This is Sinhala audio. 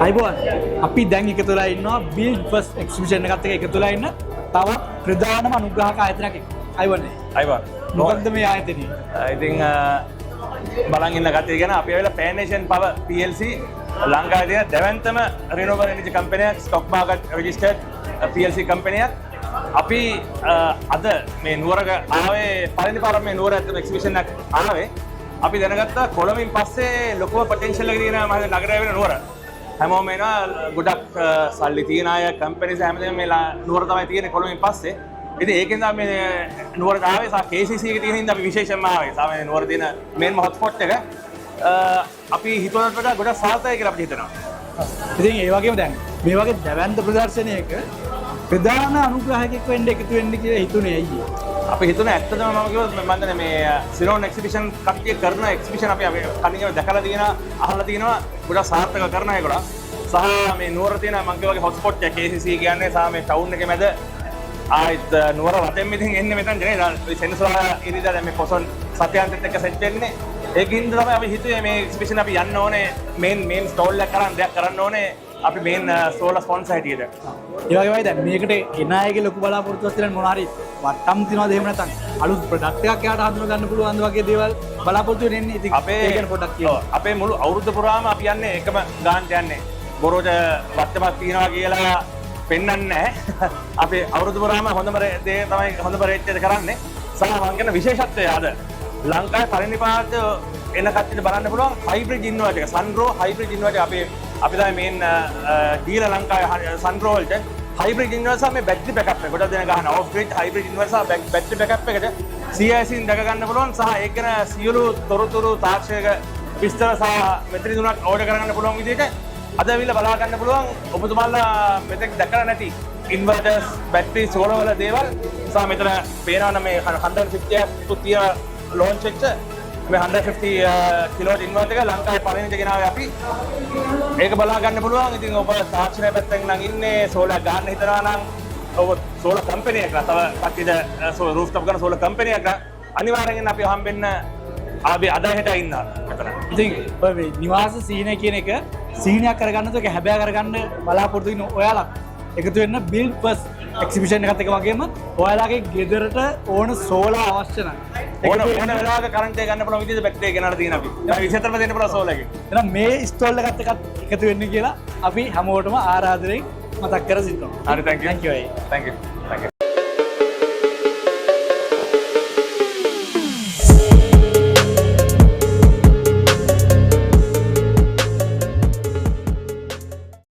අයිබෝන් අපි දැන් එකතු වෙලා ඉන්නවා බිල්ඩ් ෆස්ට් එක්සිබිෂන් එකත් එක්ක එකතු වෙලා ඉන්න තවත් ප්‍රධානම අනුග්‍රාහක ආයතනයක් එක්ක. අයිබෝන්. අයිබෝන්. මොකක්ද මේ ආයතනය? ඉතින් බලන් ඉන්න කට්ටිය ගැන අපි ආවිලා Pan-Asian Power PLC ලංකාවේ තියෙන දෙවන්තම renewable energy company එකක් stock market registered PLC company එකක්. අපි අද මේ නුවරක ආවේ පළවෙනි පාර මේ නුවර ඇතුළේ එක්සිබිෂන් එකක් ආවේ. අපි දැනගත්තා කොළඹින් පස්සේ ලොකුම පොටෙන්ෂල් එක තියෙන නගරය වෙන නුවර. හැමෝම එනවා ගොඩක් සල්ලි තියන අය කම්පැනිස් හැමදේම මේ නුවර තමයි තියෙන්නේ කොළඹින් පස්සේ. ඉතින් ඒකෙන්ද මේ නුවරට ආවේ KCC එකේ තියෙන හින්දා අපි විශේෂයෙන්ම ආවේ. සාමාන්‍ය නුවර තියෙන මේන්ම හොට්ස්පොට් එක අපි හිතුවකට වඩා ගොඩක් සාර්ථකයි කියලා අපි හිතනවා. ඉතින් ඒ වගේම දැන් මේ වගේ දැවැන්ත ප්‍රදර්ශනයක ප්‍රධාන අනුග්‍රාහකයෙක් වෙන්න එකතු වෙන්න කියලා හිතුනේ ඇයි? අපි හිතුනේ ඇත්තටම මම කිව්වොත් මම දන්නේ මේ සිරෝන් එක්සිබිෂන් කට්ටිය කරන එක්සිබිෂන් අපි කණියව දැකලා තියෙනවා අහලා තියෙනවා ගොඩක් සාර්ථක කරන ඒගොල්ලෝ. සහ මේ නුවර තියෙන මම කිව්වාගේ හොට්ස්පොට් එක KCC කියන්නේ සහ මේ ටවුන් එකේ මැද ආයිත් නුවර වටෙන් ඉතින් එන්නේ මෙතන නේ සෙන්සුරාලා ඉරිදා දැන් මේ පොසොන් සත්‍යන්තෙත් එක්ක සෙට් වෙන්නේ. ඒකින්ද තමයි අපි හිතුවේ මේ එක්සිබිෂන් අපි යන්න ඕනේ මේන් ස්ටෝල් එකක් කරන් දෙයක් කරන්න ඕනේ අපි මේන් සෝලර් ස්පොන්සර් හැටියට. ඒ වගේමයි දැන් මේකට එන අයගේ ලොකු බලාපොරොත්තුවක් තියෙන මොනවා හරි වට්ටම් තියනවාද එහෙම නැත්නම් අලුත් ප්‍රොඩක්ට් එකක් යාට හඳුනා ගන්න පුළුවන් වගේ දේවල් බලාපොරොත්තු වෙන්නේ. ඉතින් ඒක ගැන පොඩ්ඩක් කියන්න. අපේ මුළු අවුරුද්ද පුරාම අපි යන්නේ එකම ගානට යන්නේ. බොරෝට වට්ටමක් තියනවා කියලා පෙන්වන්නේ නැහැ. අපි අවුරුදු පුරාම හොඳම දේ තමයි හොඳම රේට් එක කරන්නේ. සහ මම කියන විශේෂත්වය අද ලංකාවේ පළවෙනි පාට එන කට්ටියට බලන්න පුළුවන් හයිබ්‍රිඩ් ඉන්වර්ටර් එක. Sunro හයිබ්‍රිඩ් ඉන්වර්ටර් අපි තමයි මේන් ඩීලර් ලංකාවේ Sunro වලට හයිබ්‍රිඩ් ඉන්වර්ටර් සහ මේ බැටරි බෑකප් එක. ගොඩක් දෙනා ගහන ඔෆ් ග්‍රිඩ් හයිබ්‍රිඩ් ඉන්වර්ටර් සහ බැටරි බෑකප් එකට CIC න් දැක ගන්න පුළුවන් සහ ඒක ගැන සියලු තොරතුරු තාක්ෂණික විස්තර සහ මෙතන තුනක් ඕඩර් කරගන්න පුළුවන් විදිහට අද ඇවිල්ලා බලා ගන්න පුළුවන් ඔබතුමාලා මෙතෙක් දැකලා නැති ඉන්වර්ටර්ස් බැටරි සෝලර් වල දේවල් සහ මෙතන පේනවනේ මේ 150ක් තුතිය ලොන්ච් වෙච්ච මේ 150 කිලෝවොට් ඉන්වර්ටර් එක ලංකාවේ පළවෙනිද ගෙනාවේ අපි. ඒක බලා ගන්න පුළුවන්. ඉතින් ඔබ තාක්ෂණය පැත්තෙන් නම් ඉන්නේ සෝලර් ගන්න හිතනවා නම් ඔබ සෝලර් කම්පැනි එකක් තව කට්ටියට රූෆ්ටොප් කරන සෝලර් කම්පැනි එකක් අනිවාර්යෙන් අපි හම්බෙන්න අපි අද හෙට ඉන්නවා මෙතන. ඉතින් ඔය මේ නිවාස සීනය කියන එක සීනයක් කරගන්න තෝ ඒක හැබෑ කරගන්න බලාපොරොත්තු වෙන ඔයාලා එකතු වෙන්න බිල්ඩ් ෆස්ට් එක්සිබිෂන් එකත් එක්ක වගේම ඔයාලගේ ගෙදරට ඕන සෝලර් අවශ්‍ය නම් ඕන වෙලාවක කරන්ට් එක ගන්න පුළුවන් විදිහට බැටරි එක ගෙනල්ලා තියෙන අපි. ඒක 24ම දෙන්න පුළුවන් සෝලර් එකේ. එහෙනම් මේ ස්ටෝල් එකත් එක්ක එකතු වෙන්න කියලා අපි හැමෝටම ආරාධනෙන් මතක් කර සිටිනවා. හරි thank you. thank you. thank you.